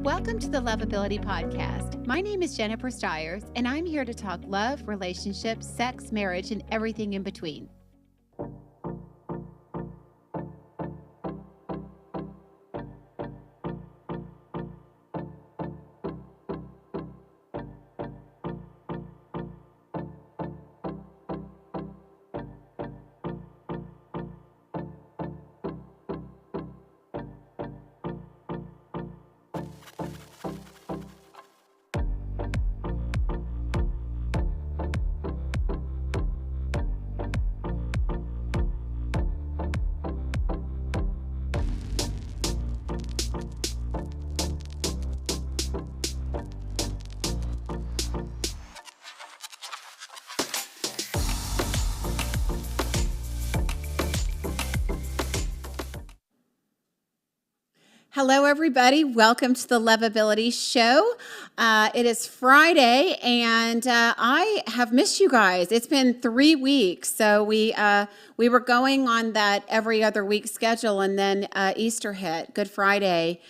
Welcome to the Lovability Podcast. My name is Jennifer Stiers, and I'm here to talk love, relationships, sex, marriage, and everything in between. Hello, everybody. Welcome to the Lovability Show. It is Friday, and I have missed you guys. It's been 3 weeks, so we were going on that every other week schedule, and then Easter hit, Good Friday,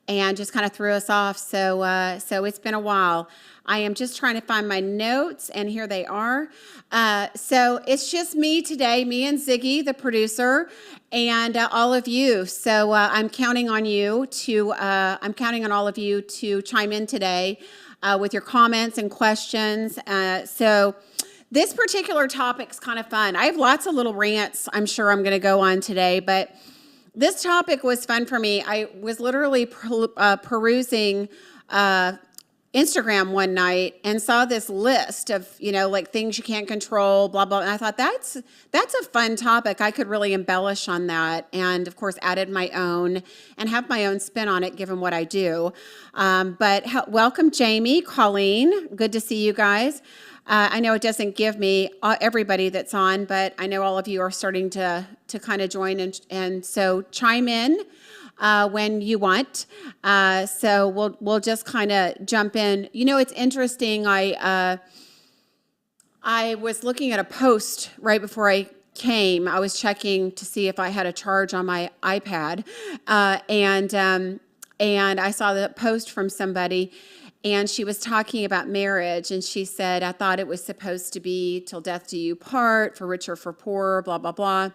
and just kind of threw us off. So it's been a while. I am just trying to find my notes, and here they are. So it's just me today, me and Ziggy, the producer, and all of you. So I'm counting on you to. I'm counting on all of you to chime in today with your comments and questions. So this particular topic's kind of fun. I have lots of little rants I'm sure I'm going to go on today, but this topic was fun for me. I was literally perusing Instagram one night and saw this list of, like things you can't control, blah, blah. And I thought that's a fun topic. I could really embellish on that. And of course, added my own and have my own spin on it, given what I do. But welcome, Jamie, Colleen. Good to see you guys. I know it doesn't give me everybody that's on, but I know all of you are starting to kind of join. And so chime in when you want. So we'll just kind of jump in. It's interesting. I was looking at a post right before I came. I was checking to see if I had a charge on my iPad, and I saw the post from somebody, and she was talking about marriage, and she said, "I thought it was supposed to be till death do you part, for richer, for poorer, blah blah blah."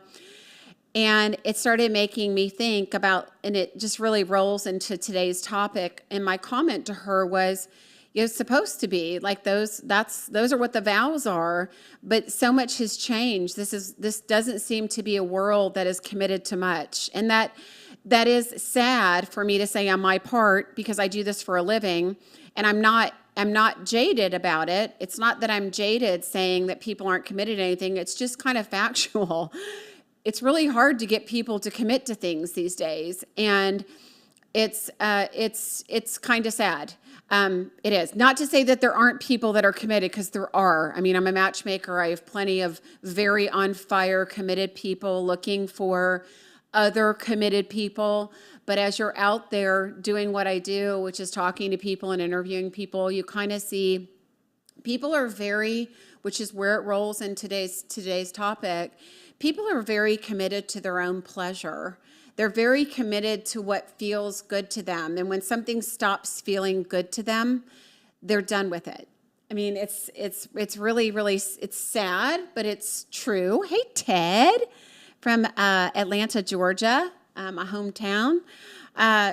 And it started making me think about, and it just really rolls into today's topic. And my comment to her was, it's supposed to be like those are what the vows are, but so much has changed. This doesn't seem to be a world that is committed to much. And that is sad for me to say on my part, because I do this for a living, and I'm not jaded about it. It's not that I'm jaded saying that people aren't committed to anything. It's just kind of factual. It's really hard to get people to commit to things these days, and it's kind of sad. It is. Not to say that there aren't people that are committed, because there are. I mean, I'm a matchmaker. I have plenty of very on fire, committed people looking for other committed people. But as you're out there doing what I do, which is talking to people and interviewing people, you kind of see people are which is where it rolls in today's topic. People are very committed to their own pleasure. They're very committed to what feels good to them. And when something stops feeling good to them, they're done with it. I mean, it's really, really, it's sad, but it's true. Hey, Ted from Atlanta, Georgia, my hometown.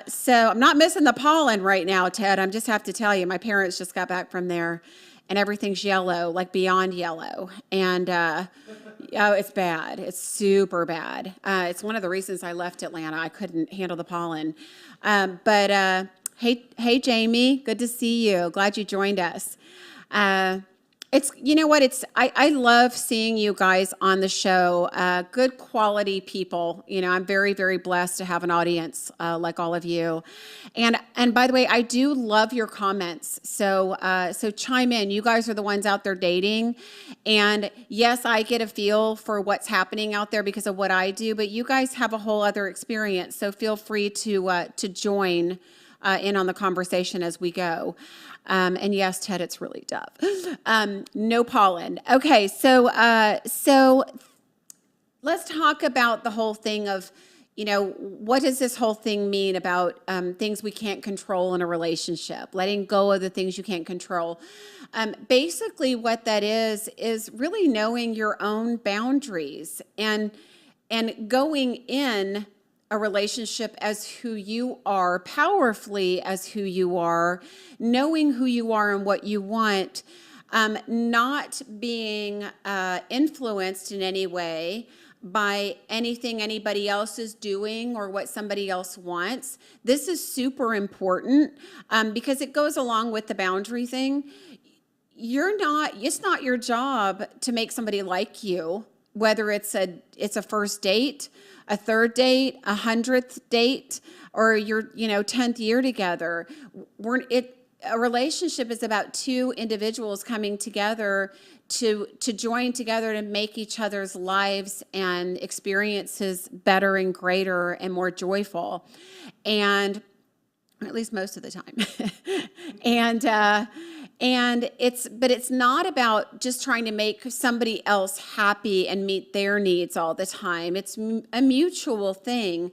So I'm not missing the pollen right now, Ted. I just have to tell you, my parents just got back from there, and everything's yellow, like beyond yellow. And oh, it's bad. It's super bad. It's one of the reasons I left Atlanta. I couldn't handle the pollen. But hey, Jamie, good to see you. Glad you joined us. It's, I love seeing you guys on the show. Good quality people. I'm very, very blessed to have an audience like all of you. And by the way, I do love your comments. So chime in. You guys are the ones out there dating. And yes, I get a feel for what's happening out there because of what I do, but you guys have a whole other experience. So feel free to join in on the conversation as we go. And yes, Ted, it's really tough. No pollen. Okay, so let's talk about the whole thing of, what does this whole thing mean about things we can't control in a relationship, letting go of the things you can't control? Basically, what that is really knowing your own boundaries and going in a relationship as who you are, powerfully as who you are, knowing who you are and what you want, not being influenced in any way by anything anybody else is doing or what somebody else wants. This is super important because it goes along with the boundary thing. It's not your job to make somebody like you, whether it's a first date, a third date, 100th date, or your 10th year together. A relationship is about two individuals coming together to join together to make each other's lives and experiences better and greater and more joyful, and at least most of the time. and it's not about just trying to make somebody else happy and meet their needs all the time. It's a mutual thing.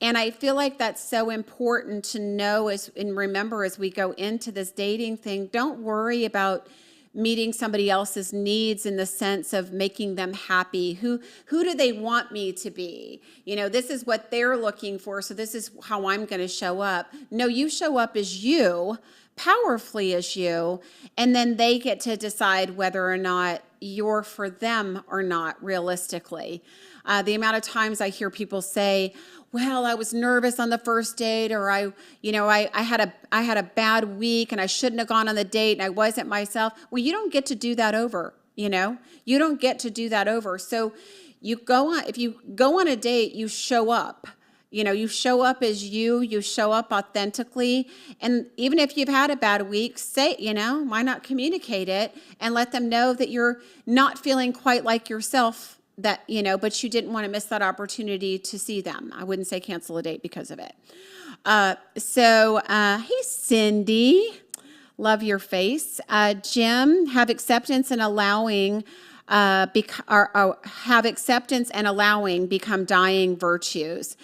And I feel like that's so important to know and remember as we go into this dating thing. Don't worry about meeting somebody else's needs in the sense of making them happy. Who do they want me to be? This is what they're looking for, so this is how I'm going to show up. No, you show up as you, powerfully as you, and then they get to decide whether or not you're for them or not, realistically. The amount of times I hear people say, well, I was nervous on the first date, or I had a bad week and I shouldn't have gone on the date and I wasn't myself. Well, you don't get to do that over, you don't get to do that over. So if you go on a date, you show up. You show up as you show up authentically. And even if you've had a bad week, say, why not communicate it and let them know that you're not feeling quite like yourself, but you didn't want to miss that opportunity to see them. I wouldn't say cancel a date because of it. Hey, Cindy, love your face. Jim, have acceptance and allowing become dying virtues.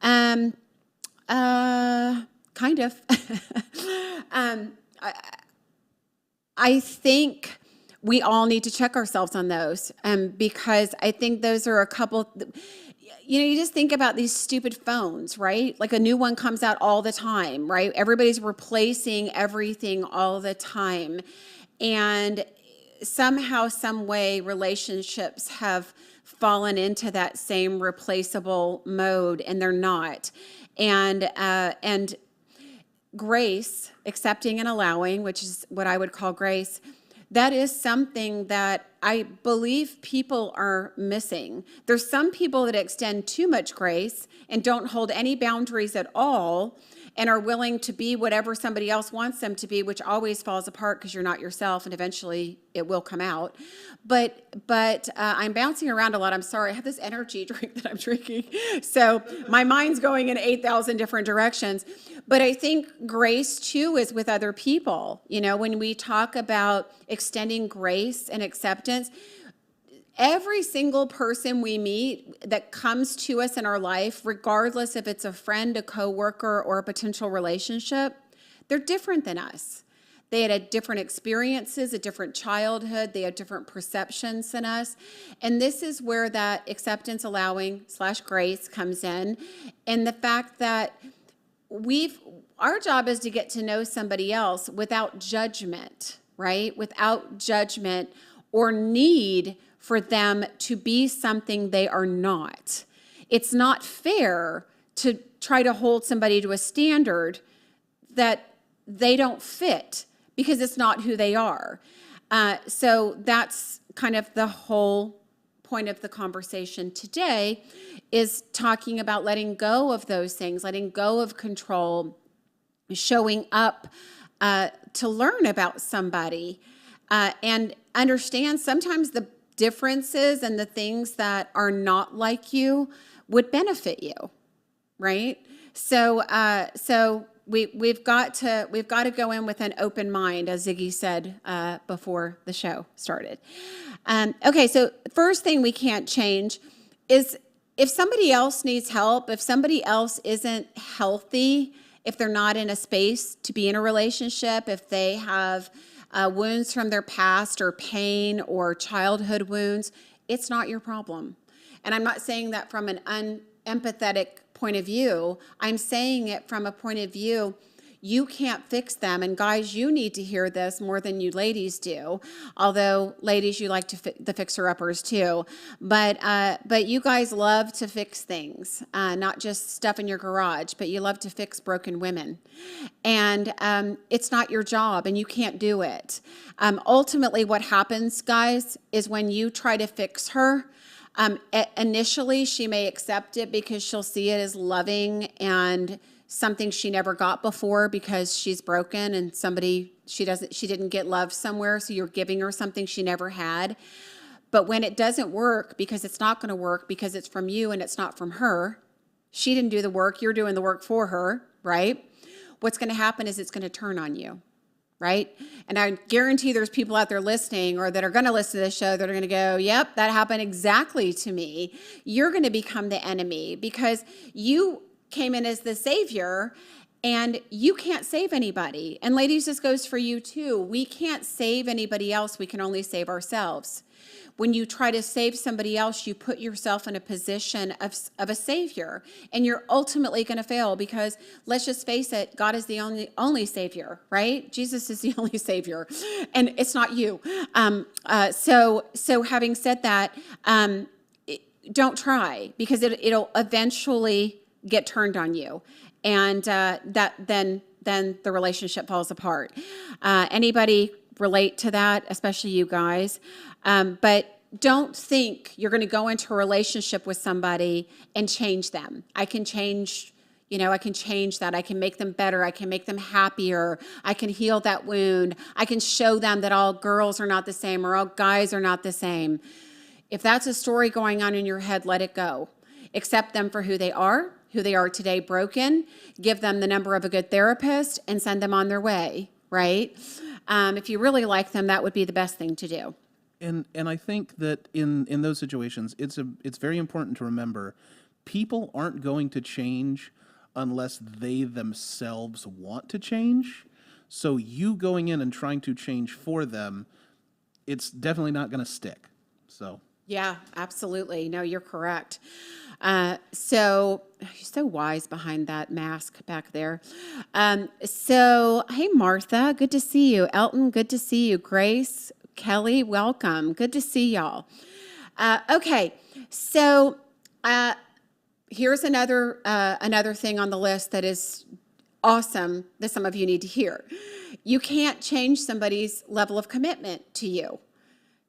Kind of. I think we all need to check ourselves on those, because I think those are a couple. You just think about these stupid phones, right? Like a new one comes out all the time, right? Everybody's replacing everything all the time, and somehow, some way, relationships have fallen into that same replaceable mode, and they're not. And grace, accepting and allowing, which is what I would call grace, that is something that I believe people are missing. There's some people that extend too much grace and don't hold any boundaries at all and are willing to be whatever somebody else wants them to be, which always falls apart because you're not yourself, and eventually it will come out. But I'm bouncing around a lot. I'm sorry. I have this energy drink that I'm drinking, so my mind's going in 8,000 different directions. But I think grace, too, is with other people. When we talk about extending grace and acceptance, every single person we meet that comes to us in our life, regardless if it's a friend, a coworker, or a potential relationship, they're different than us. They had different experiences, a different childhood. They have different perceptions than us. And this is where that acceptance, allowing / grace comes in. And the fact that our job is to get to know somebody else without judgment, right? Without judgment or need for them to be something they are not. It's not fair to try to hold somebody to a standard that they don't fit because it's not who they are. So that's kind of the whole point of the conversation today, is talking about letting go of those things, letting go of control, showing up to learn about somebody, and understand sometimes the differences and the things that are not like you would benefit you, right? So we've got to go in with an open mind, as Ziggy said before the show started. Okay, so first thing we can't change is if somebody else needs help, if somebody else isn't healthy, if they're not in a space to be in a relationship, if they have wounds from their past or pain or childhood wounds, it's not your problem. And I'm not saying that from an unempathetic point of view. I'm saying it from a point of view, you can't fix them. And guys, you need to hear this more than you ladies do. Although ladies, you like to the fixer-uppers too. But you guys love to fix things, not just stuff in your garage, but you love to fix broken women. And it's not your job, and you can't do it. Ultimately, what happens, guys, is when you try to fix her, initially she may accept it because she'll see it as loving and something she never got before because she's broken and she didn't get love somewhere, so you're giving her something she never had. But when it doesn't work, because it's not going to work because it's from you and it's not from her, she didn't do the work, you're doing the work for her, right? What's going to happen is it's going to turn on you, right? And I guarantee there's people out there listening or that are going to listen to this show that are going to go, yep, that happened exactly to me. You're going to become the enemy because you came in as the savior and you can't save anybody. And ladies, this goes for you too. We can't save anybody else. We can only save ourselves. When you try to save somebody else, you put yourself in a position of a savior, and you're ultimately going to fail because let's just face it, God is the only savior, right? Jesus is the only savior, and it's not you. So having said that, don't try because it'll eventually get turned on you, and then the relationship falls apart. Anybody relate to that, especially you guys? But don't think you're going to go into a relationship with somebody and change them. I can change that. I can make them better. I can make them happier. I can heal that wound. I can show them that all girls are not the same or all guys are not the same. If that's a story going on in your head, let it go. Accept them for who they are today, broken. Give them the number of a good therapist and send them on their way, right? If you really like them, that would be the best thing to do. And I think that in those situations, it's very important to remember, people aren't going to change unless they themselves want to change. So you going in and trying to change for them, it's definitely not going to stick. So yeah, absolutely. No, you're correct. So you're so wise behind that mask back there. So hey, Martha, good to see you. Elton, good to see you. Grace, Kelly, welcome. Good to see y'all. Okay, so here's another thing on the list that is awesome that some of you need to hear. You can't change somebody's level of commitment to you.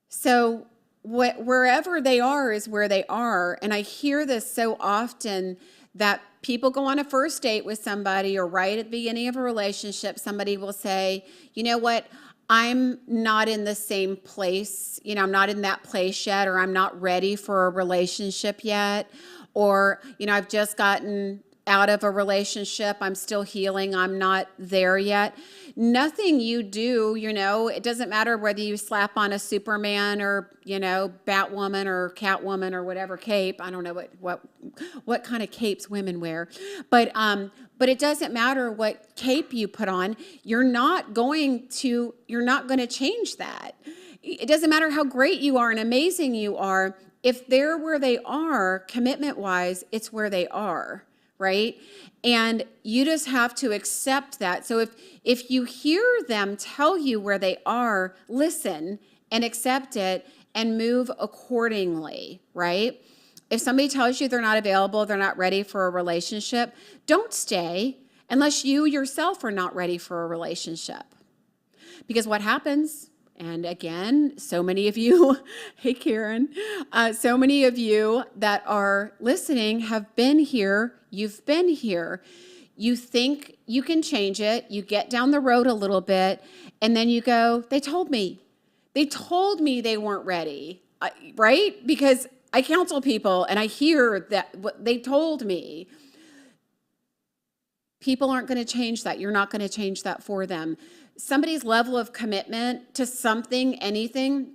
So wherever they are is where they are. And I hear this so often that people go on a first date with somebody or right at the beginning of a relationship, somebody will say, you know what, I'm not in the same place, I'm not in that place yet, or I'm not ready for a relationship yet, or, I've just gotten out of a relationship, I'm still healing, I'm not there yet. Nothing you do, it doesn't matter whether you slap on a Superman or, Batwoman or Catwoman or whatever cape. I don't know what kind of capes women wear, but it doesn't matter what cape you put on. You're not going to change that. It doesn't matter how great you are and amazing you are. If they're where they are, commitment-wise, it's where they are. Right? And you just have to accept that. So if you hear them tell you where they are, listen and accept it and move accordingly, right? If somebody tells you they're not available, they're not ready for a relationship, don't stay unless you yourself are not ready for a relationship. Because what happens, and again, so many of you, hey Karen, so many of you that are listening have been here, you've been here. You think you can change it, you get down the road a little bit, and then you go, they told me they weren't ready, right? Because I counsel people and I hear that what they told me. People aren't going to change that. You're not going to change that for them. Somebody's level of commitment to something, anything,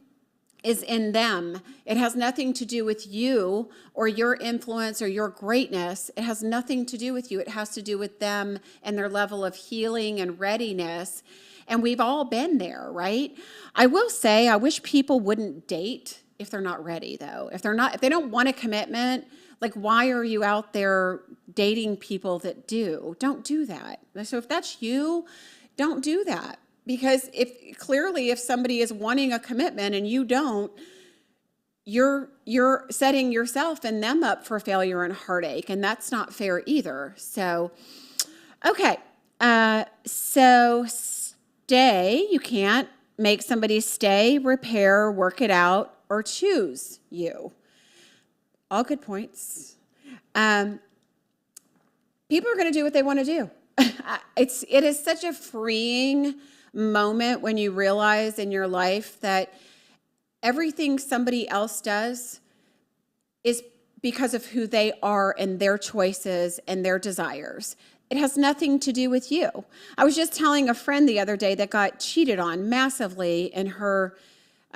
is in them. It has nothing to do with you or your influence or your greatness. It has nothing to do with you. It has to do with them and their level of healing and readiness. And we've all been there, right? I will say, I wish people wouldn't date if they're not ready, though. If they don't want a commitment, like, why are you out there dating people that do? Don't do that. So if that's you, don't do that. Because if somebody is wanting a commitment and you don't, you're setting yourself and them up for failure and heartache, and that's not fair either. So, okay. So stay. You can't make somebody stay, repair, work it out, or choose you. All good points. People are going to do what they want to do. It is such a freeing moment when you realize in your life that everything somebody else does is because of who they are and their choices and their desires. It has nothing to do with you. I was just telling a friend the other day that got cheated on massively in her.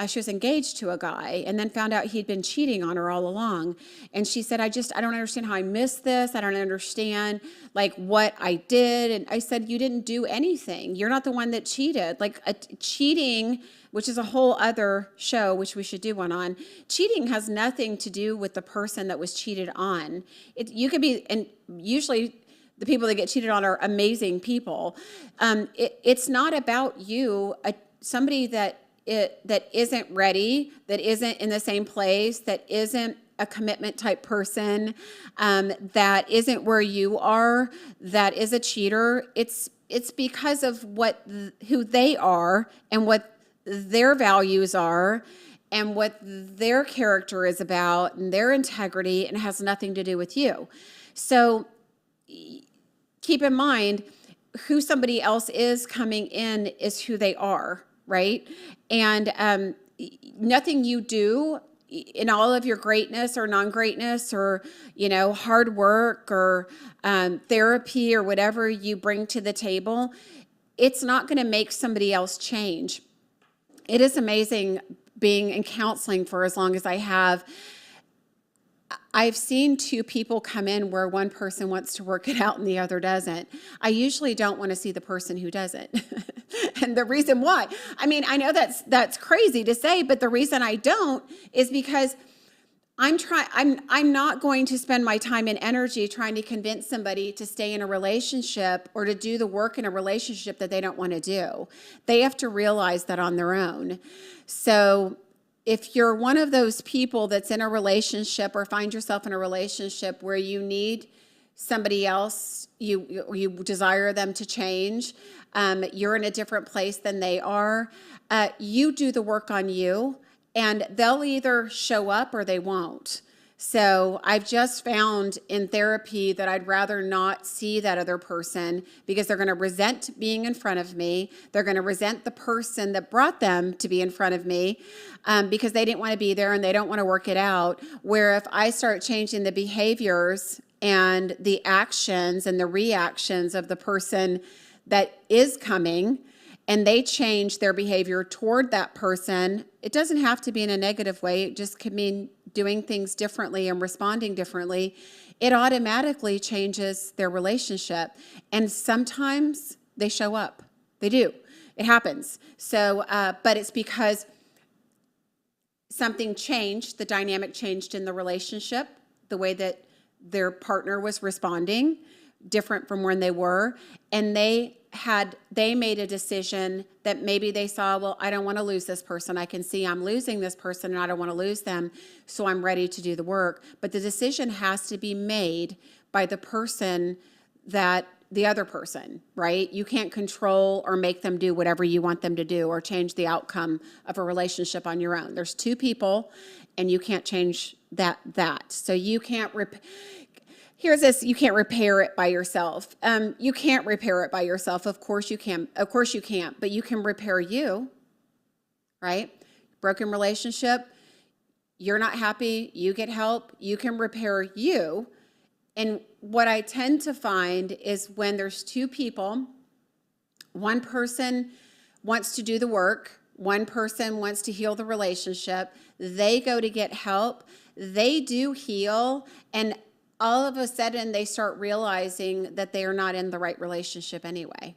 She was engaged to a guy and then found out he'd been cheating on her all along. And she said, I don't understand how I missed this. I don't understand like what I did. And I said, you didn't do anything. You're not the one that cheated. Like cheating, which is a whole other show, which we should do one on. Cheating has nothing to do with the person that was cheated on. You could be, and usually the people that get cheated on are amazing people. It's not about you. Somebody that isn't ready, that isn't in the same place, that isn't a commitment type person, that isn't where you are, that is a cheater. It's because of who they are and what their values are and what their character is about and their integrity, and has nothing to do with you. So keep in mind, who somebody else is coming in is who they are. Right? And nothing you do in all of your greatness or non-greatness or, hard work or therapy or whatever you bring to the table, it's not going to make somebody else change. It is amazing being in counseling for as long as I have. I've seen two people come in where one person wants to work it out and the other doesn't. I usually don't want to see the person who doesn't. And the reason why, I know that's crazy to say, but the reason I don't is because I'm not going to spend my time and energy trying to convince somebody to stay in a relationship or to do the work in a relationship that they don't want to do. They have to realize that on their own. So if you're one of those people that's in a relationship or find yourself in a relationship where you need somebody else, you desire them to change, you're in a different place than they are, you do the work on you, and they'll either show up or they won't. So I've just found in therapy that I'd rather not see that other person because they're going to resent being in front of me. They're going to resent the person that brought them to be in front of me because they didn't want to be there and they don't want to work it out. Where if I start changing the behaviors and the actions and the reactions of the person that is coming, and they change their behavior toward that person, it doesn't have to be in a negative way. It just could mean doing things differently and responding differently. It automatically changes their relationship. And sometimes they show up. They do. It happens. So, but it's because something changed, the dynamic changed in the relationship, the way that their partner was responding, different from when they were, and they made a decision that maybe they saw, well, I don't want to lose this person. I can see I'm losing this person and I don't want to lose them, so I'm ready to do the work. But the decision has to be made by the person the other person, right? You can't control or make them do whatever you want them to do or change the outcome of a relationship on your own. There's two people and you can't change that. So you can't Here's this, you can't repair it by yourself. You can't repair it by yourself. Of course you can. Of course you can't, but you can repair you, right? Broken relationship, you're not happy, you get help, you can repair you. And what I tend to find is when there's two people, one person wants to do the work One person wants to heal the relationship. They go to get help. They do heal. And all of a sudden, they start realizing that they are not in the right relationship anyway.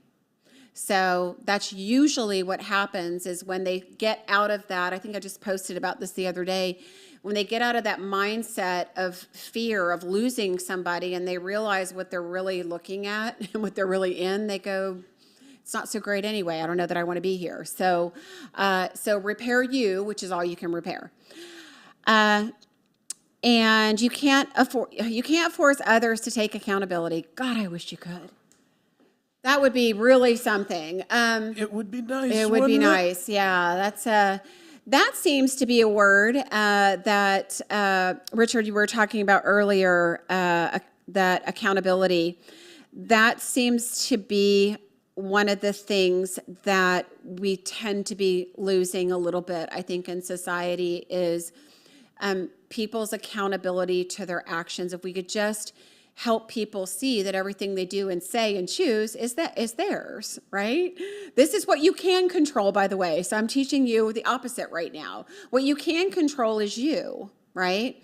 So that's usually what happens is when they get out of that. I think I just posted about this the other day. When they get out of that mindset of fear of losing somebody and they realize what they're really looking at and what they're really in, they go, it's not so great anyway. I don't know that I want to be here. So, repair you, which is all you can repair. And you can't force others to take accountability. God, I wish you could. That would be really something. It would be nice. It would be nice. Yeah, that seems to be a word that Richard, you were talking about earlier. That accountability. That seems to be one of the things that we tend to be losing a little bit, I think, in society is people's accountability to their actions. If we could just help people see that everything they do and say and choose is theirs, right? This is what you can control, by the way. So I'm teaching you the opposite right now. What you can control is you, right?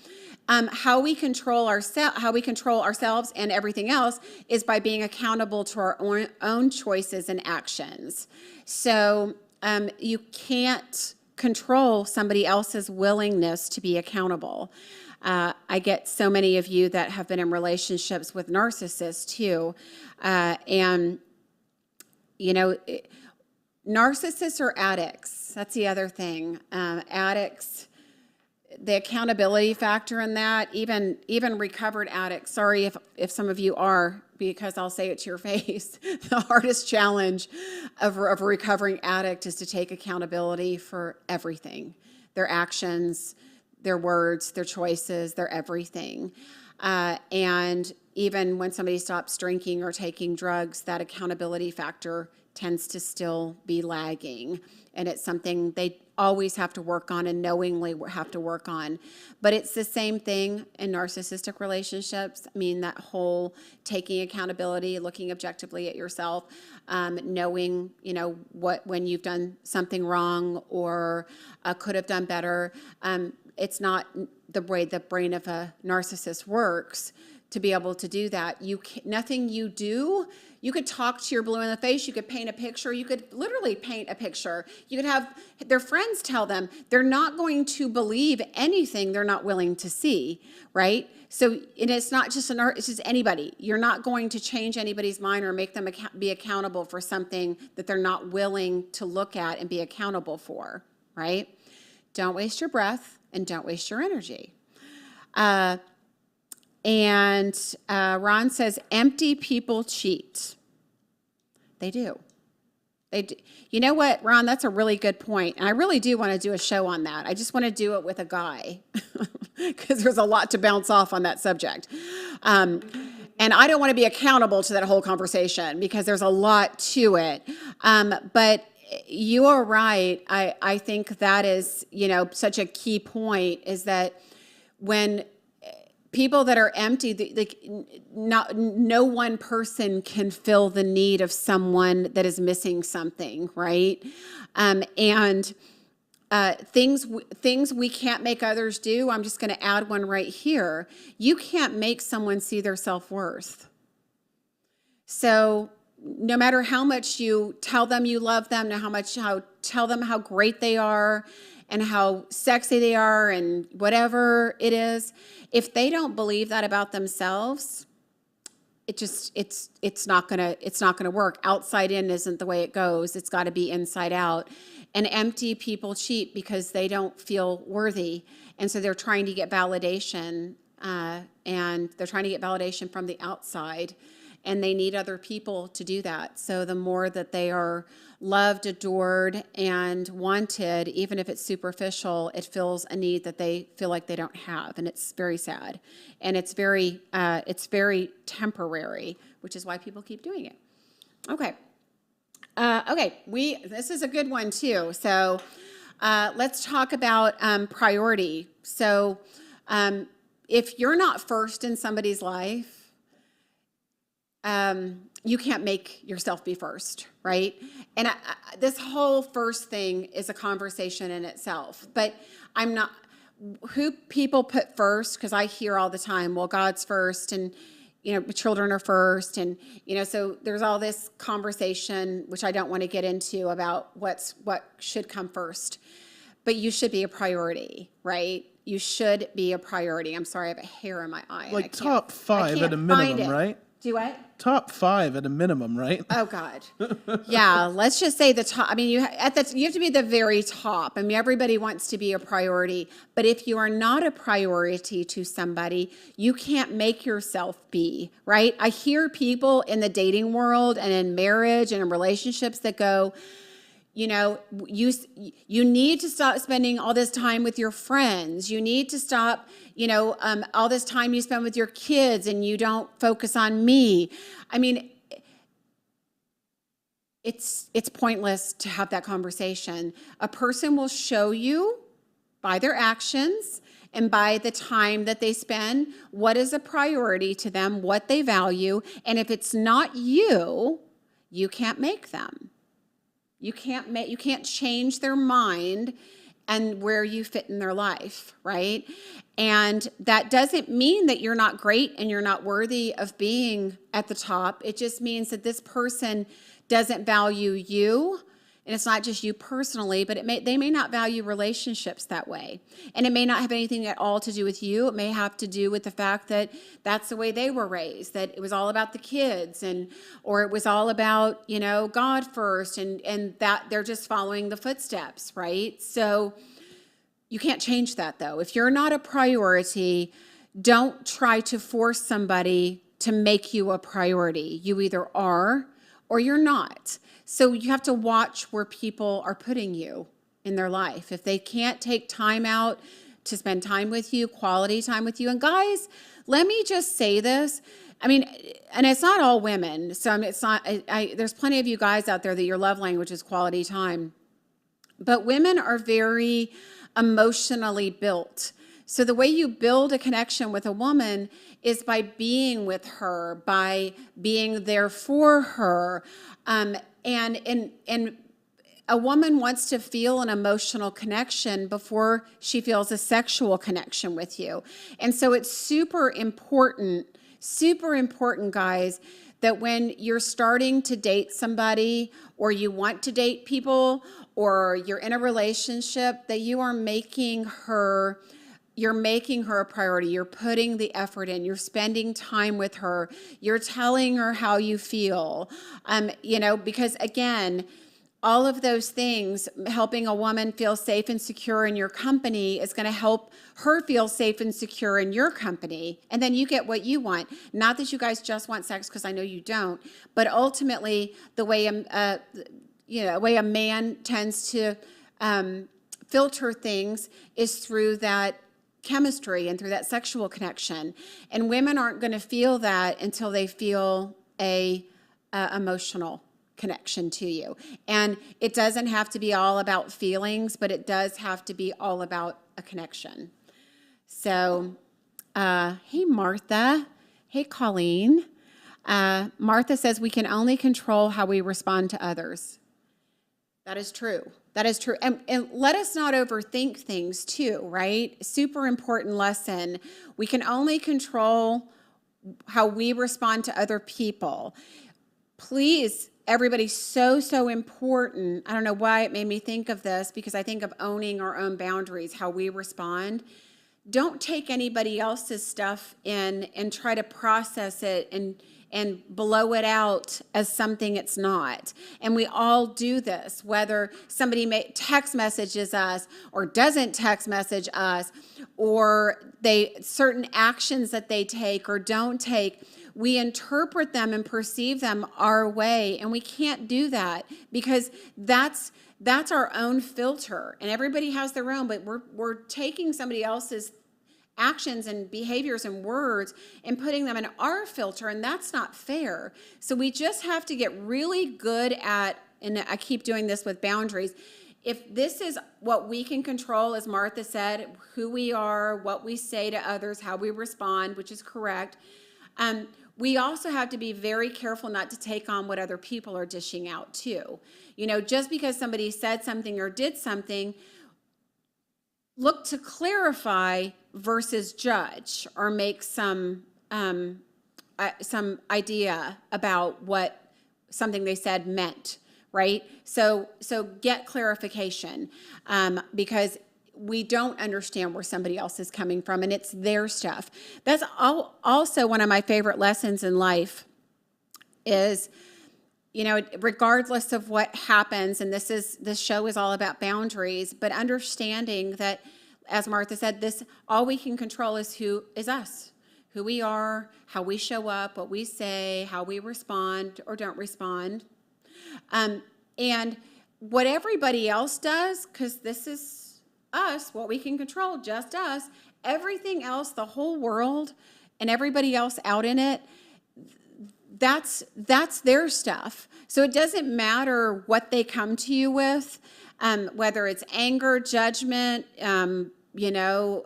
How we control ourselves and everything else is by being accountable to our own choices and actions. So you can't control somebody else's willingness to be accountable. I get so many of you that have been in relationships with narcissists too. And, narcissists are addicts. That's the other thing. Addicts, the accountability factor in that, even recovered addicts. Sorry if some of you are, because I'll say it to your face. The hardest challenge of a recovering addict is to take accountability for everything, their actions, their words, their choices, their everything. And even when somebody stops drinking or taking drugs, that accountability factor tends to still be lagging. And it's something they always have to work on and knowingly have to work on. But it's the same thing in narcissistic relationships. I mean, that whole taking accountability, looking objectively at yourself, knowing, when you've done something wrong or could have done better. It's not the way the brain of a narcissist works to be able to do that. Nothing you do, you could talk to your blue in the face, you could paint a picture, you could literally paint a picture. You could have their friends tell them they're not going to believe anything they're not willing to see, right? So it's not just it's just anybody. You're not going to change anybody's mind or make them be accountable for something that they're not willing to look at and be accountable for, right? Don't waste your breath and don't waste your energy. And Ron says, empty people cheat. They do. You know what, Ron, that's a really good point. And I really do want to do a show on that. I just want to do it with a guy because there's a lot to bounce off on that subject. And I don't want to be accountable to that whole conversation because there's a lot to it. But you are right. I think that is, such a key point is that when people that are empty, no one person can fill the need of someone that is missing something, right? And things we can't make others do. I'm just going to add one right here. You can't make someone see their self-worth. So no matter how much you tell them you love them, tell them how great they are and how sexy they are and whatever it is, if they don't believe that about themselves, it's not gonna work. Outside in isn't the way it goes. It's got to be inside out. And empty people cheat because they don't feel worthy, and so they're trying to get validation, and they're trying to get validation from the outside. And they need other people to do that. So the more that they are loved, adored, and wanted, even if it's superficial, it fills a need that they feel like they don't have. And it's very sad. And it's very temporary, which is why people keep doing it. Okay. This is a good one too. So let's talk about priority. So if you're not first in somebody's life, you can't make yourself be first, right? And this whole first thing is a conversation in itself. But I'm not who people put first, because I hear all the time, well, God's first, and children are first, and so there's all this conversation, which I don't want to get into, about what should come first. But you should be a priority, right? You should be a priority. I'm sorry, I have a hair in my eye. Like top 5 at a minimum, right? Do what? Top 5 at a minimum, right? Oh God, yeah. Let's just say the top. I mean, you have to be the very top. I mean, everybody wants to be a priority, but if you are not a priority to somebody, you can't make yourself be, right? I hear people in the dating world and in marriage and in relationships that go, you need to stop spending all this time with your friends. You need to stop, all this time you spend with your kids, and you don't focus on me. I mean, it's pointless to have that conversation. A person will show you by their actions and by the time that they spend what is a priority to them, what they value. And if it's not you, you can't make them. You can't change their mind and where you fit in their life, right? And that doesn't mean that you're not great and you're not worthy of being at the top. It just means that this person doesn't value you. And it's not just you personally, but they may not value relationships that way. And it may not have anything at all to do with you. It may have to do with the fact that that's the way they were raised, that it was all about the kids, or it was all about, God first, and that they're just following the footsteps, right? So you can't change that, though. If you're not a priority, don't try to force somebody to make you a priority. You either are or you're not. So you have to watch where people are putting you in their life. If they can't take time out to spend time with you, quality time with you. And guys, let me just say this. I mean, and it's not all women. So it's not, there's plenty of you guys out there that your love language is quality time. But women are very emotionally built. So the way you build a connection with a woman is by being with her, by being there for her. And a woman wants to feel an emotional connection before she feels a sexual connection with you. And so it's super important, guys, that when you're starting to date somebody, or you want to date people, or you're in a relationship, that you are making her a priority. You're putting the effort in. You're spending time with her. You're telling her how you feel. Because again, all of those things, helping a woman feel safe and secure in your company, is going to help her feel safe and secure in your company. And then you get what you want. Not that you guys just want sex, because I know you don't. But ultimately, the way a man tends to filter things is through that chemistry and through that sexual connection. And women aren't going to feel that until they feel a emotional connection to you. And it doesn't have to be all about feelings, but it does have to be all about a connection. So, hey, Martha. Hey, Colleen. Martha says we can only control how we respond to others. That is true. That is true. And let us not overthink things too, right? Super important lesson. We can only control how we respond to other people. Please, everybody, so important. I don't know why it made me think of this, because I think of owning our own boundaries, how we respond. Don't take anybody else's stuff in and try to process it and blow it out as something it's not. And we all do this, whether somebody text messages us or doesn't text message us, or certain actions that they take or don't take. We interpret them and perceive them our way, and we can't do that, because that's our own filter. And everybody has their own, but we're taking somebody else's actions and behaviors and words and putting them in our filter, and that's not fair. So we just have to get really good at, and I keep doing this with boundaries, if this is what we can control, as Martha said, who we are, what we say to others, how we respond, which is correct, We also have to be very careful not to take on what other people are dishing out too. Just because somebody said something or did something, look to clarify versus judge or make some idea about what something they said meant, right? So get clarification, because we don't understand where somebody else is coming from, and it's their stuff. That's also one of my favorite lessons in life is, regardless of what happens, and this show is all about boundaries, but understanding that, as Martha said, all we can control is us, who we are, how we show up, what we say, how we respond or don't respond. And what everybody else does, because this is us, what we can control, just us, everything else, the whole world and everybody else out in it, that's their stuff. So it doesn't matter what they come to you with, whether it's anger, judgment,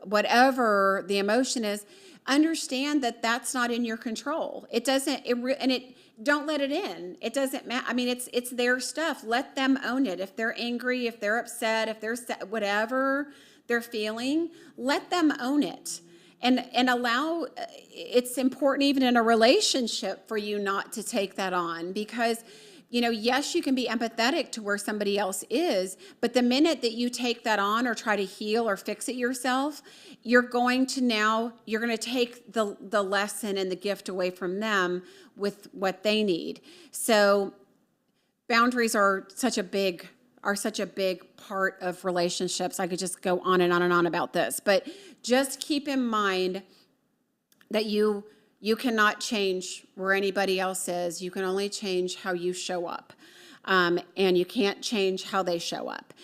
whatever the emotion is. Understand that that's not in your control. It doesn't, don't let it in. It doesn't matter. I mean, it's their stuff. Let them own it. If they're angry, if they're upset, if they're whatever they're feeling, let them own it. And allow, it's important even in a relationship for you not to take that on, because yes, you can be empathetic to where somebody else is, but the minute that you take that on or try to heal or fix it yourself, you're going to take the lesson and the gift away from them with what they need. So boundaries are such a big part of relationships. I could just go on and on and on about this, but just keep in mind that you cannot change where anybody else is. You can only change how you show up. And you can't change how they show up.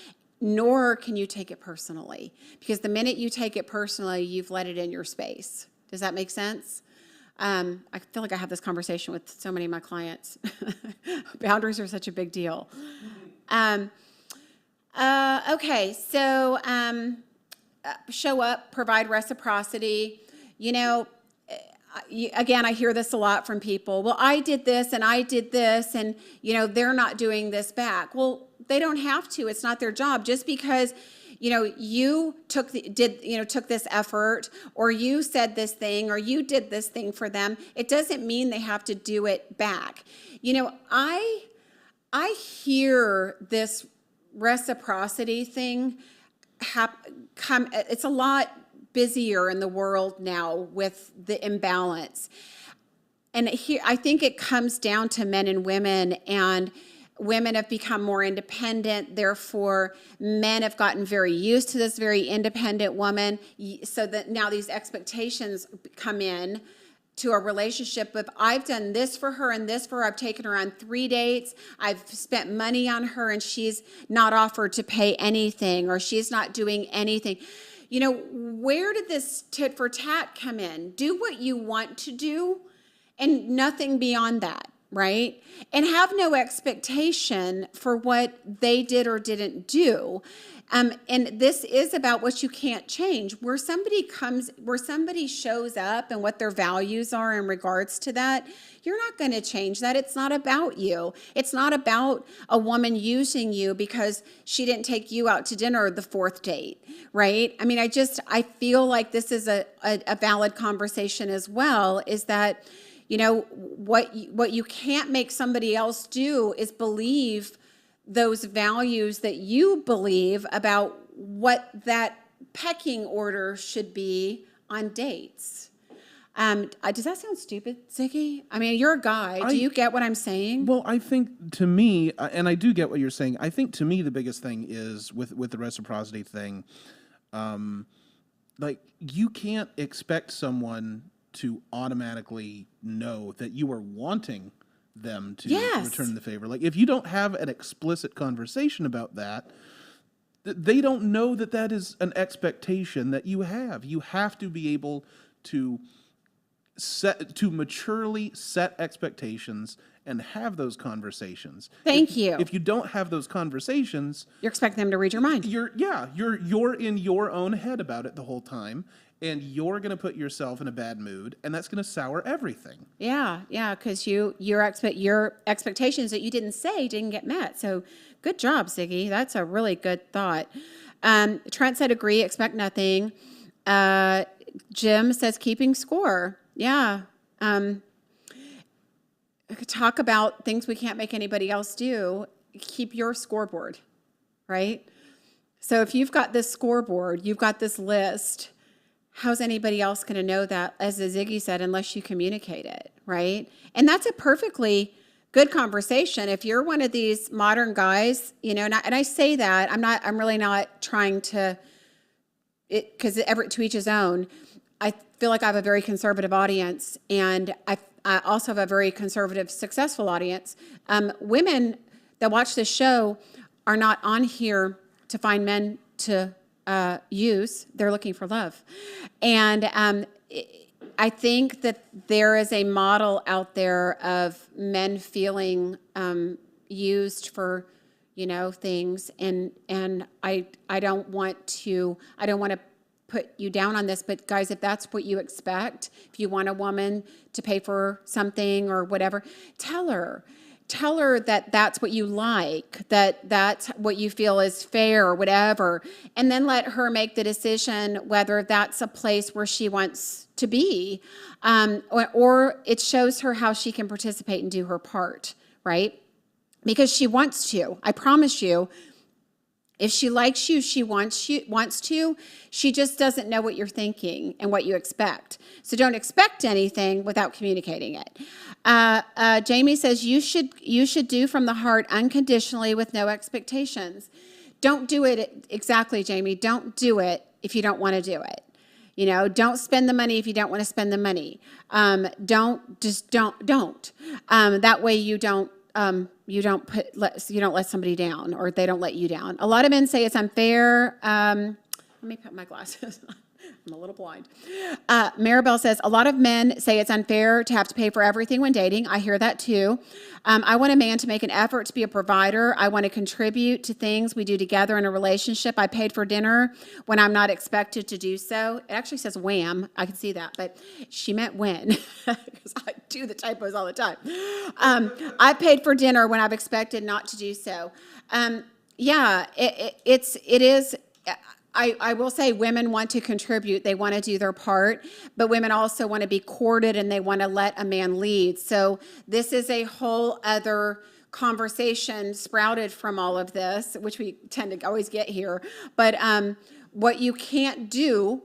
Nor can you take it personally. Because the minute you take it personally, you've let it in your space. Does that make sense? I feel like I have this conversation with so many of my clients. Boundaries are such a big deal. Okay, so show up, provide reciprocity. Again, I hear this a lot from people. Well, I did this and I did this, and they're not doing this back. Well, they don't have to. It's not their job. Just because you took this effort, or you said this thing, or you did this thing for them, it doesn't mean they have to do it back. I hear this reciprocity thing come. It's a lot busier in the world now with the imbalance. And here, I think it comes down to men and women, and women have become more independent. Therefore, men have gotten very used to this very independent woman, so that now these expectations come in to a relationship of, I've done this for her and this for her. I've taken her on 3 dates. I've spent money on her, and she's not offered to pay anything, or she's not doing anything. Where did this tit for tat come in? Do what you want to do and nothing beyond that, right? And have no expectation for what they did or didn't do. And this is about what you can't change. Where somebody shows up and what their values are in regards to that, you're not going to change that. It's not about you. It's not about a woman using you because she didn't take you out to dinner the 4th date, right? I mean, I feel like this is a valid conversation as well, is that, what you can't make somebody else do is believe those values that you believe about what that pecking order should be on dates. Does that sound stupid, Ziggy? I mean, you're a guy. Do you get what I'm saying? Well, I think to me, and I do get what you're saying, I think to me the biggest thing is with the reciprocity thing, like, you can't expect someone to automatically know that you are wanting them to return the favor. Like, if you don't have an explicit conversation about that, they don't know that that is an expectation that you have. You have to be able to maturely set expectations and have those conversations. Thank you. If you don't have those conversations, you're expecting them to read your mind. You're in your own head about it the whole time, and you're going to put yourself in a bad mood, and that's going to sour everything. Yeah, because your expectations that you didn't say didn't get met. So good job, Ziggy. That's a really good thought. Trent said agree, expect nothing. Jim says keeping score. Yeah. Talk about things we can't make anybody else do. Keep your scoreboard, right? So if you've got this scoreboard, you've got this list, how's anybody else going to know that, as Ziggy said, unless you communicate it, right? And that's a perfectly good conversation. If you're one of these modern guys, and I say that, I'm really not trying to, because to each his own. I feel like I have a very conservative audience, and I also have a very conservative, successful audience. Women that watch this show are not on here to find men to use. They're looking for love. And I think that there is a model out there of men feeling used for, things. And I don't want to put you down on this, but guys, if that's what you expect, if you want a woman to pay for something or whatever, tell her that that's what you like, that that's what you feel is fair or whatever, and then let her make the decision whether that's a place where she wants to be, or it shows her how she can participate and do her part, right? Because she wants to. I promise you, if she likes you, she wants to. She just doesn't know what you're thinking and what you expect. So don't expect anything without communicating it. Jamie says you should do from the heart unconditionally with no expectations. Don't do it exactly, Jamie. Don't do it if you don't want to do it. Don't spend the money if you don't want to spend the money. Don't. That way you don't let somebody down, or they don't let you down. A lot of men say it's unfair. Let me put my glasses on. I'm a little blind. Maribel says, a lot of men say it's unfair to have to pay for everything when dating. I hear that too. I want a man to make an effort to be a provider. I want to contribute to things we do together in a relationship. I paid for dinner when I'm not expected to do so. It actually says wham. I can see that, but she meant when, because I do the typos all the time. I paid for dinner when I've expected not to do so. It is. I will say women want to contribute. They want to do their part, but women also want to be courted and they want to let a man lead. So this is a whole other conversation sprouted from all of this, which we tend to always get here. But what you can't do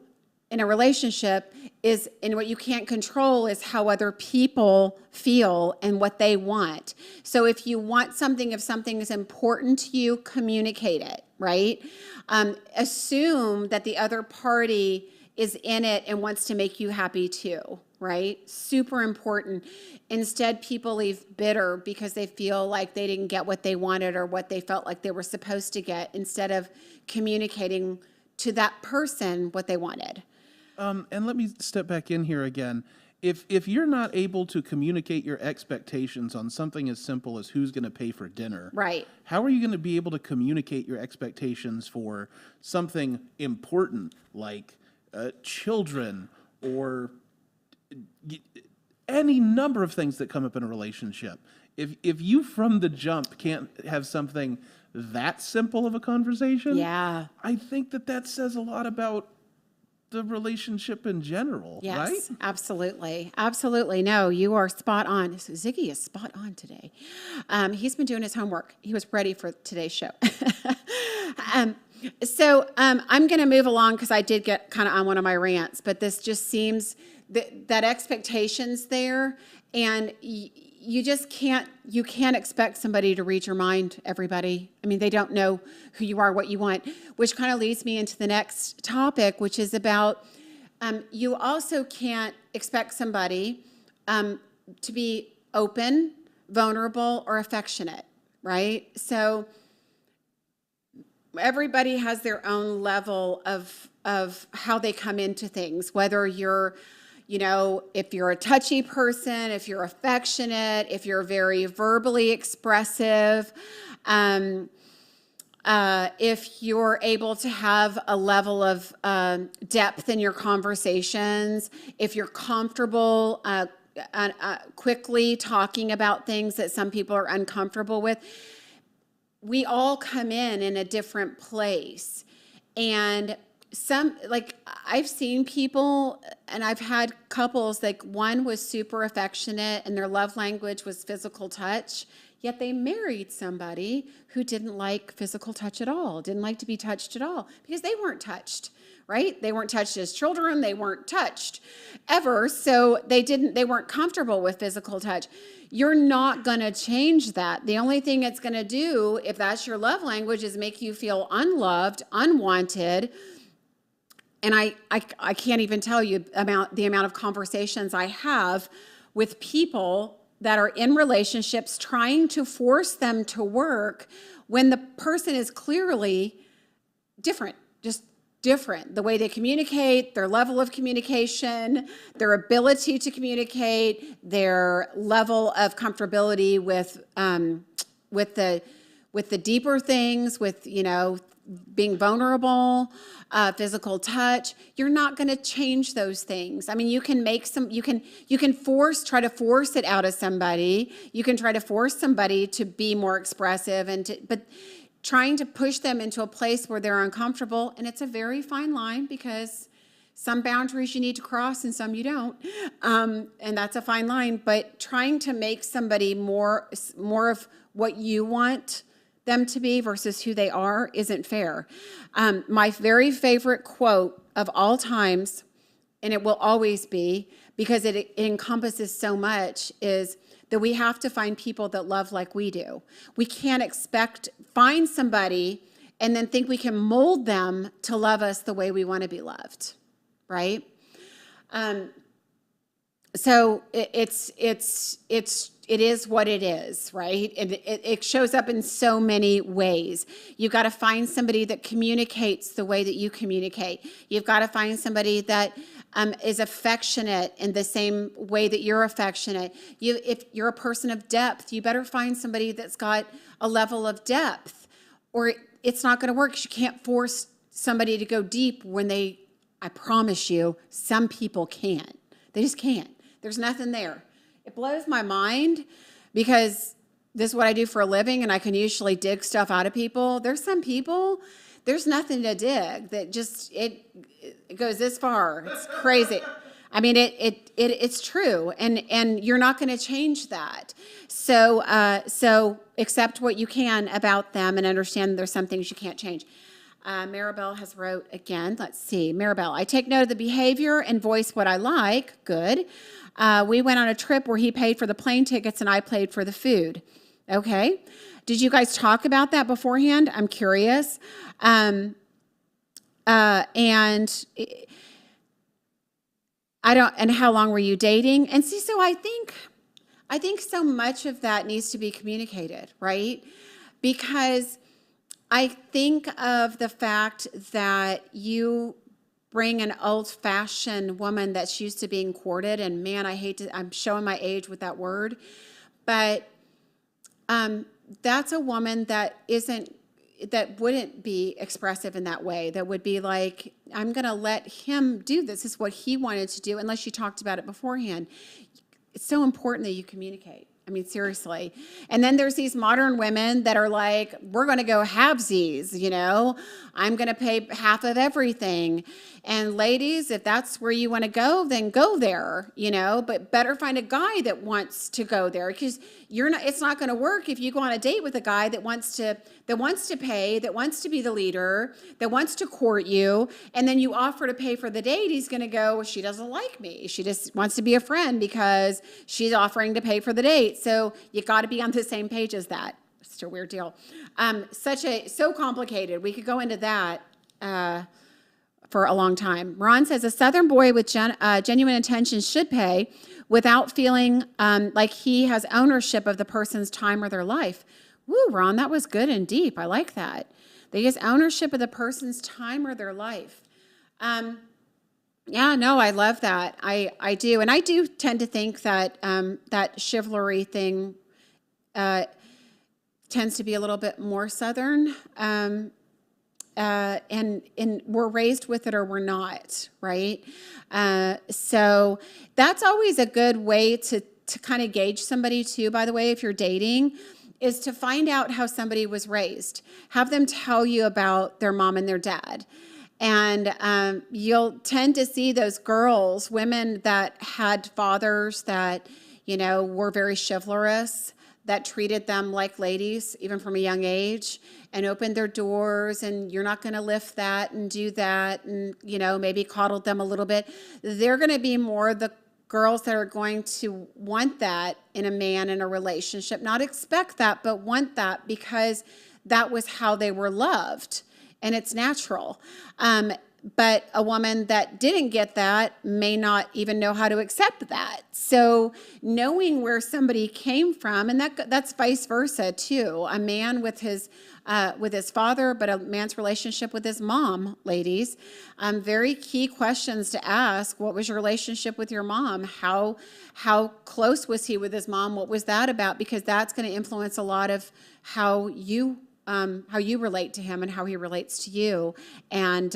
in a relationship is, and what you can't control is how other people feel and what they want. So if you want something, if something is important to you, communicate it, right? Assume that the other party is in it and wants to make you happy too, right? Super important. Instead, people leave bitter because they feel like they didn't get what they wanted or what they felt like they were supposed to get, instead of communicating to that person what they wanted. And let me step back in here again. If you're not able to communicate your expectations on something as simple as who's going to pay for dinner, right? How are you going to be able to communicate your expectations for something important like children or any number of things that come up in a relationship? If you from the jump can't have something that simple of a conversation, yeah, I think that says a lot about the relationship in general, yes, right? Absolutely. Absolutely. No, you are spot on. Ziggy is spot on today. He's been doing his homework. He was ready for today's show. So I'm going to move along because I did get kind of on one of my rants, but this just seems that expectations there, and you just can't expect somebody to read your mind, everybody. I mean, they don't know who you are, what you want, which kind of leads me into the next topic, which is about you also can't expect somebody to be open, vulnerable, or affectionate, right? So everybody has their own level of how they come into things, whether you're, if you're a touchy person, if you're affectionate, if you're very verbally expressive. if you're able to have a level of depth in your conversations, if you're comfortable quickly talking about things that some people are uncomfortable with, we all come in a different place. And like I've seen people, and I've had couples, like one was super affectionate and their love language was physical touch, yet they married somebody who didn't like physical touch at all, didn't like to be touched at all, because they weren't touched, right? They weren't touched as children, they weren't touched ever, so they weren't comfortable with physical touch. You're not going to change that. The only thing it's going to do, if that's your love language, is make you feel unloved, unwanted. And I can't even tell you the amount of conversations I have with people that are in relationships trying to force them to work when the person is clearly different, just different. The way they communicate, their level of communication, their ability to communicate, their level of comfortability with the deeper things, with, being vulnerable, physical touch. You're not going to change those things. I mean, you can try to force it out of somebody. You can try to force somebody to be more expressive, but trying to push them into a place where they're uncomfortable, and it's a very fine line, because some boundaries you need to cross and some you don't, and that's a fine line. But trying to make somebody more of what you want them to be versus who they are isn't fair. My very favorite quote of all times, and it will always be, because it encompasses so much, is that we have to find people that love like we do. We can't find somebody and then think we can mold them to love us the way we want to be loved, right? So it is what it is, right? It shows up in so many ways. You've got to find somebody that communicates the way that you communicate. You've got to find somebody that is affectionate in the same way that you're affectionate. If you're a person of depth, you better find somebody that's got a level of depth, or it's not going to work, because you can't force somebody to go deep when I promise you, some people can't. They just can't. There's nothing there. It blows my mind, because this is what I do for a living, and I can usually dig stuff out of people. There's some people, there's nothing to dig, that just, it goes this far. It's crazy. I mean, it's true, and you're not going to change that. So accept what you can about them and understand there's some things you can't change. Maribel has wrote again. Let's see. Maribel, I take note of the behavior and voice what I like. Good. We went on a trip where he paid for the plane tickets and I paid for the food. Okay. Did you guys talk about that beforehand? I'm curious. And how long were you dating? And see, so I think so much of that needs to be communicated, right? Because I think of the fact that you bring an old-fashioned woman that's used to being courted, and man, I'm showing my age with that word, but that's a woman that wouldn't be expressive in that way, that would be like, I'm going to let him do this. This is what he wanted to do, unless you talked about it beforehand. It's so important that you communicate. I mean, seriously. And then there's these modern women that are like, we're going to go halvesies, I'm going to pay half of everything. And ladies, if that's where you want to go, then go there, but better find a guy that wants to go there, because it's not going to work if you go on a date with a guy that wants to pay, that wants to be the leader, that wants to court you, and then you offer to pay for the date. He's going to go, well, she doesn't like me. She just wants to be a friend because she's offering to pay for the date. So you got to be on the same page as that. It's a weird deal. So complicated. We could go into that for a long time. Ron says a Southern boy with genuine intentions should pay without feeling like he has ownership of the person's time or their life. Woo, Ron, that was good and deep. I like that. They has ownership of the person's time or their life. Yeah, no, I love that. I do. And I do tend to think that that chivalry thing tends to be a little bit more Southern. And we're raised with it or we're not, right? So that's always a good way to kind of gauge somebody too, by the way, if you're dating, is to find out how somebody was raised. Have them tell you about their mom and their dad. And you'll tend to see those girls, women that had fathers that, were very chivalrous, that treated them like ladies, even from a young age, and opened their doors, and you're not going to lift that and do that, and, maybe coddled them a little bit. They're going to be more the girls that are going to want that in a man in a relationship, not expect that, but want that because that was how they were loved, and it's natural. But a woman that didn't get that may not even know how to accept that. So knowing where somebody came from, and that's vice versa too. A man with his father, but a man's relationship with his mom, ladies. Very key questions to ask. What was your relationship with your mom? How close was he with his mom? What was that about? Because that's going to influence a lot of how you relate to him and how he relates to you, and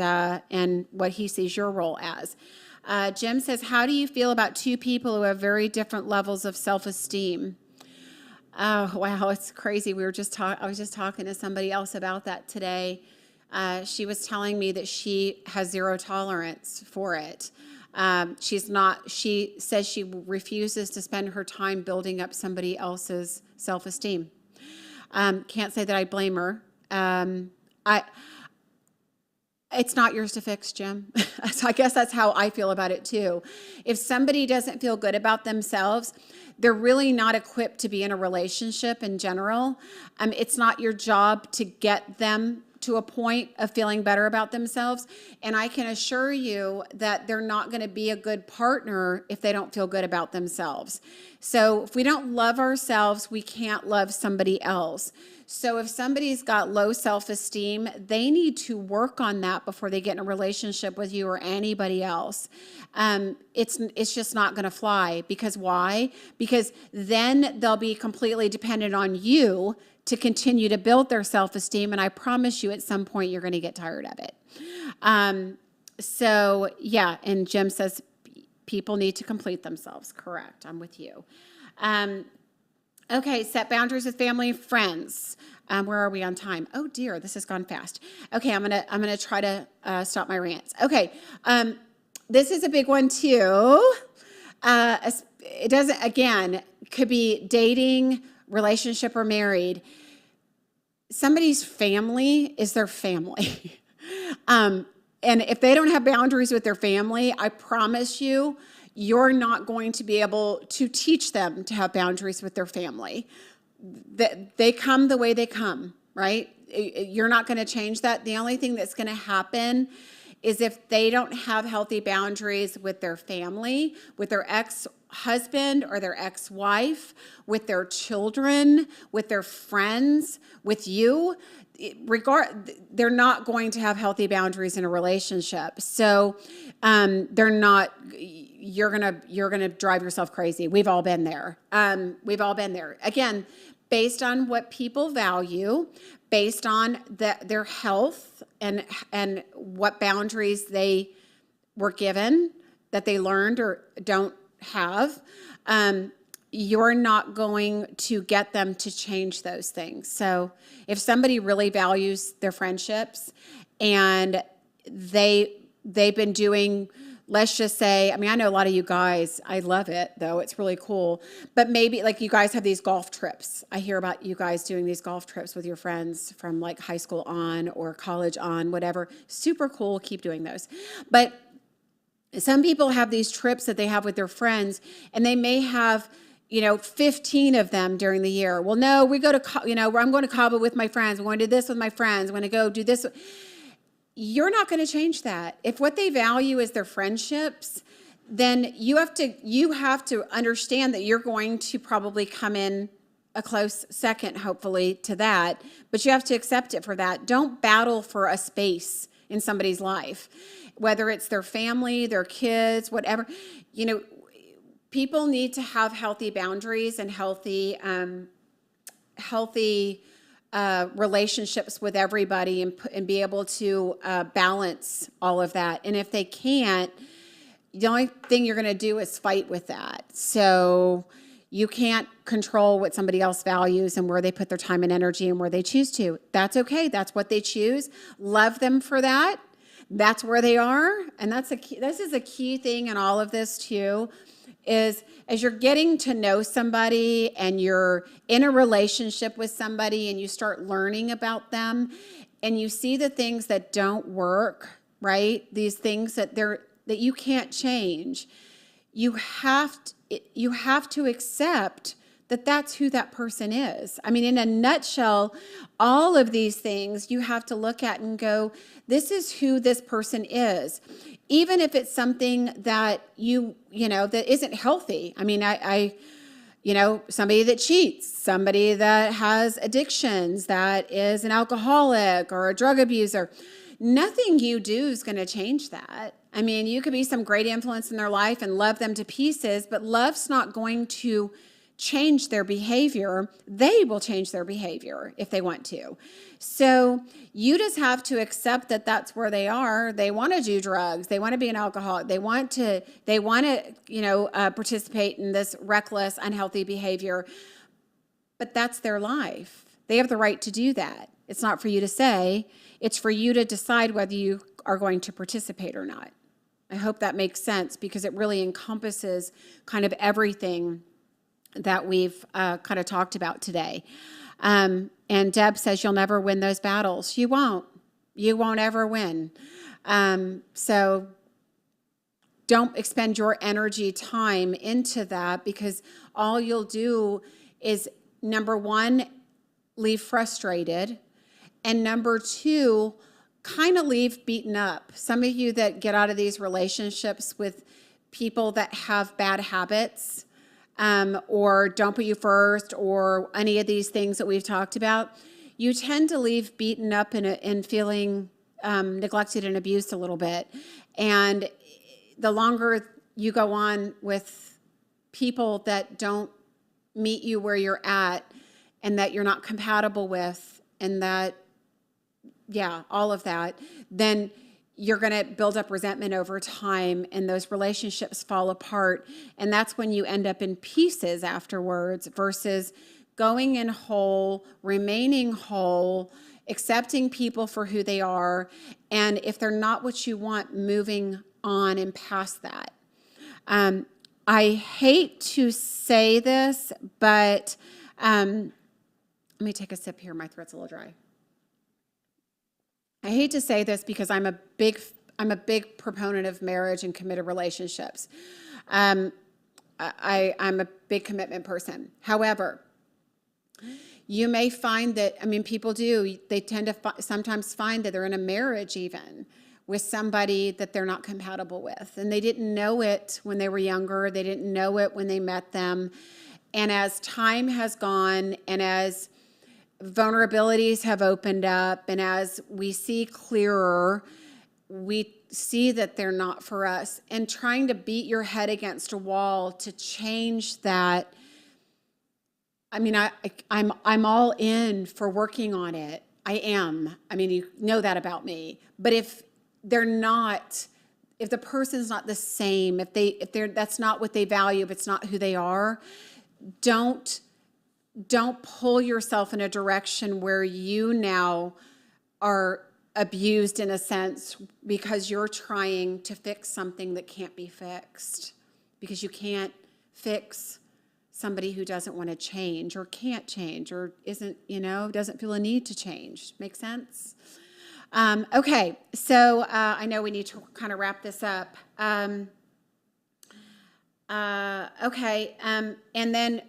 what he sees your role as. Jim says, how do you feel about two people who have very different levels of self-esteem? Oh, wow, it's crazy. I was just talking to somebody else about that today. She was telling me that she has zero tolerance for it. She says she refuses to spend her time building up somebody else's self-esteem. Can't say that I blame her. It's not yours to fix, Jim. So I guess that's how I feel about it too. If somebody doesn't feel good about themselves, they're really not equipped to be in a relationship in general. It's not your job to get them to a point of feeling better about themselves. And I can assure you that they're not going to be a good partner if they don't feel good about themselves. So if we don't love ourselves, we can't love somebody else. So if somebody's got low self-esteem, they need to work on that before they get in a relationship with you or anybody else. It's just not going to fly. Because why? Because then they'll be completely dependent on you to continue to build their self-esteem. And I promise you at some point you're going to get tired of it. So yeah, and Jim says people need to complete themselves. Correct. I'm with you. Okay, set boundaries with family and friends. Where are we on time? Oh dear, this has gone fast. Okay, I'm gonna try to stop my rants. Okay, this is a big one too. It doesn't, again, could be dating, relationship, or married. Somebody's family is their family. And if they don't have boundaries with their family, I promise you, you're not going to be able to teach them to have boundaries with their family. They come the way they come, right? You're not going to change that. The only thing that's going to happen is if they don't have healthy boundaries with their family, with their ex-husband or their ex-wife, with their children, with their friends, with you, they're not going to have healthy boundaries in a relationship. So you're gonna drive yourself crazy. We've all been there. Again, based on what people value, based on their health and what boundaries they were given that they learned or don't have. You're not going to get them to change those things. So if somebody really values their friendships and they've been doing, let's just say, I know a lot of you guys, I love it though, it's really cool, but maybe like you guys have these golf trips. I hear about you guys doing these golf trips with your friends from like high school on or college on, whatever. Super cool, keep doing those. But some people have these trips that they have with their friends and they may have 15 of them during the year. Well, no, we go to, I'm going to Cabo with my friends. I'm going to do this with my friends. I'm going to go do this. You're not going to change that. If what they value is their friendships, then you have to understand that you're going to probably come in a close second, hopefully, to that. But you have to accept it for that. Don't battle for a space in somebody's life, whether it's their family, their kids, whatever. People need to have healthy boundaries and healthy relationships with everybody and be able to balance all of that. And if they can't, the only thing you're going to do is fight with that. So you can't control what somebody else values and where they put their time and energy and where they choose to. That's okay. That's what they choose. Love them for that. That's where they are. And that's a key, this is a key thing in all of this too, is as you're getting to know somebody and you're in a relationship with somebody and you start learning about them and you see the things that don't work, right? These things that you can't change. You have to accept that that's who that person is. I mean, in a nutshell, all of these things you have to look at and go, this is who this person is. Even if it's something that you know, that isn't healthy. I mean, somebody that cheats, somebody that has addictions, that is an alcoholic or a drug abuser, nothing you do is going to change that. I mean, you could be some great influence in their life and love them to pieces, but love's not going to change their behavior. They will change their behavior if they want to. So you just have to accept that that's where they are. They want to do drugs. They want to be an alcoholic. They want to participate in this reckless, unhealthy behavior. But that's their life. They have the right to do that. It's not for you to say. It's for you to decide whether you are going to participate or not. I hope that makes sense because it really encompasses kind of everything that we've kind of talked about today. And Deb says you'll never win those battles. You won't. You won't ever win. So don't expend your energy, time into that because all you'll do is, number one, leave frustrated, and number two, kind of leave beaten up. Some of you that get out of these relationships with people that have bad habits, or don't put you first, or any of these things that we've talked about, you tend to leave beaten up and feeling neglected and abused a little bit. And the longer you go on with people that don't meet you where you're at and that you're not compatible with and that, all of that, then you're going to build up resentment over time and those relationships fall apart. And that's when you end up in pieces afterwards versus going in whole, remaining whole, accepting people for who they are. And if they're not what you want, moving on and past that. I hate to say this, but let me take a sip here. My throat's a little dry. I hate to say this because I'm a big proponent of marriage and committed relationships. I'm a big commitment person. However, you may find that, people do, they tend to sometimes find that they're in a marriage even with somebody that they're not compatible with. And they didn't know it when they were younger. They didn't know it when they met them. And as time has gone and as vulnerabilities have opened up and as we see clearer, we see that they're not for us. And trying to beat your head against a wall to change that, I'm all in for working on it. I am. You know that about me. But if they're not, if the person's not the same, if they're that's not what they value, if it's not who they are, don't pull yourself in a direction where you now are abused in a sense because you're trying to fix something that can't be fixed, because you can't fix somebody who doesn't want to change or can't change or isn't, doesn't feel a need to change. Make sense? Okay, so I know we need to kind of wrap this up. And then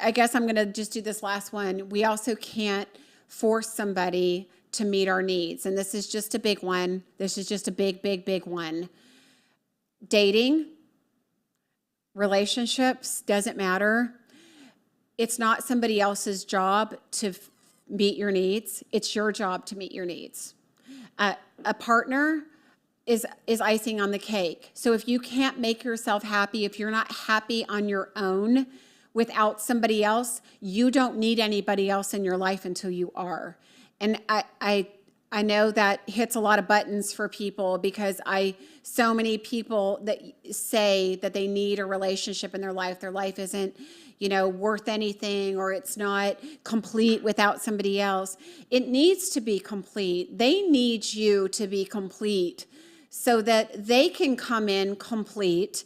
I guess I'm going to just do this last one. We also can't force somebody to meet our needs. And this is just a big one. This is just a big, big, big one. Dating, relationships, doesn't matter. It's not somebody else's job to meet your needs. It's your job to meet your needs. A partner is icing on the cake. So if you can't make yourself happy, if you're not happy on your own without somebody else, you don't need anybody else in your life until you are. And I know that hits a lot of buttons for people because so many people that say that they need a relationship in their life isn't, worth anything, or it's not complete without somebody else. It needs to be complete. They need you to be complete so that they can come in complete.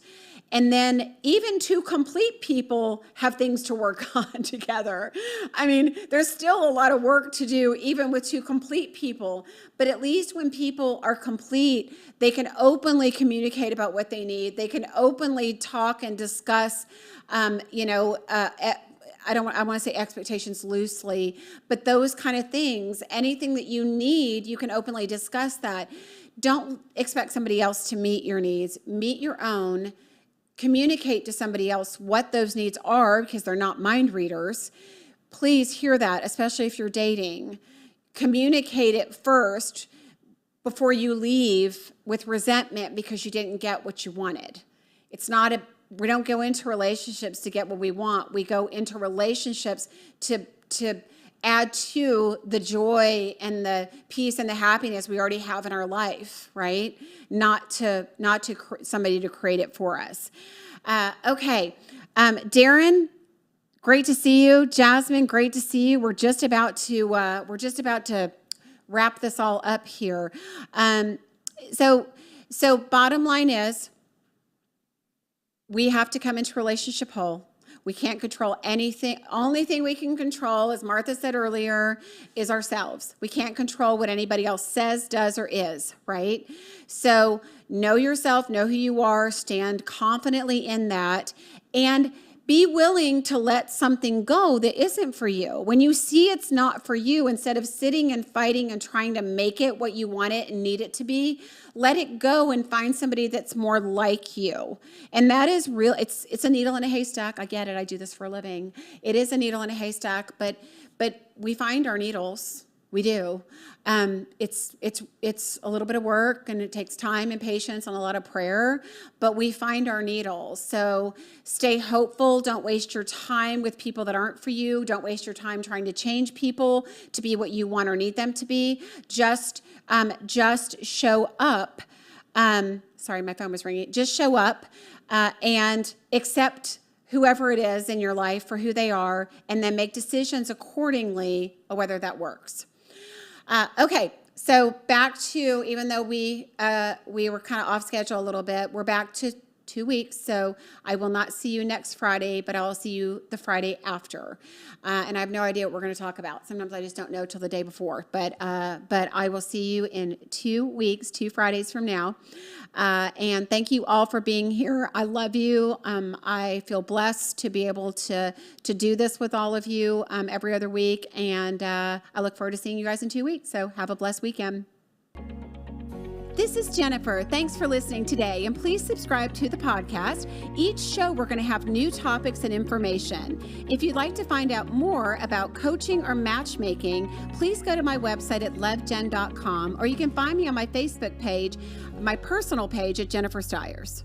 And then even two complete people have things to work on together. I mean, there's still a lot of work to do even with two complete people, but at least when people are complete, they can openly communicate about what they need. They can openly talk and discuss, I want to say expectations loosely, but those kind of things, anything that you need, you can openly discuss that. Don't expect somebody else to meet your needs. Meet your own. Communicate to somebody else what those needs are because they're not mind readers. Please hear that, especially if you're dating. Communicate it first before you leave with resentment because you didn't get what you wanted. We don't go into relationships to get what we want. We go into relationships to add to the joy and the peace and the happiness we already have in our life, right? Not to somebody to create it for us. Okay. Darren, great to see you. Jasmine, great to see you. We're just about to wrap this all up here. So bottom line is we have to come into relationship whole. We can't control anything. Only thing we can control, as Martha said earlier, is ourselves. We can't control what anybody else says, does, or is, right? So know yourself, know who you are, stand confidently in that, and be willing to let something go that isn't for you. When you see it's not for you, instead of sitting and fighting and trying to make it what you want it and need it to be, let it go and find somebody that's more like you. And that is real. It's a needle in a haystack. I get it. I do this for a living. It is a needle in a haystack, but we find our needles. We do. It's a little bit of work, and it takes time and patience and a lot of prayer, but we find our needles. So stay hopeful. Don't waste your time with people that aren't for you. Don't waste your time trying to change people to be what you want or need them to be. Just show up. Sorry, my phone was ringing. Just show up and accept whoever it is in your life for who they are, and then make decisions accordingly of whether that works. Okay, so back to, even though we were kind of off schedule a little bit, we're back to 2 weeks. So I will not see you next Friday, but I'll see you the Friday after. And I have no idea what we're going to talk about. Sometimes I just don't know till the day before. But I will see you in 2 weeks, 2 Fridays from now. And thank you all for being here. I love you. I feel blessed to be able to do this with all of you every other week. And I look forward to seeing you guys in 2 weeks. So have a blessed weekend. This is Jennifer. Thanks for listening today, and please subscribe to the podcast. Each show, we're going to have new topics and information. If you'd like to find out more about coaching or matchmaking, please go to my website at lovegen.com, or you can find me on my Facebook page, my personal page at Jennifer Stiers.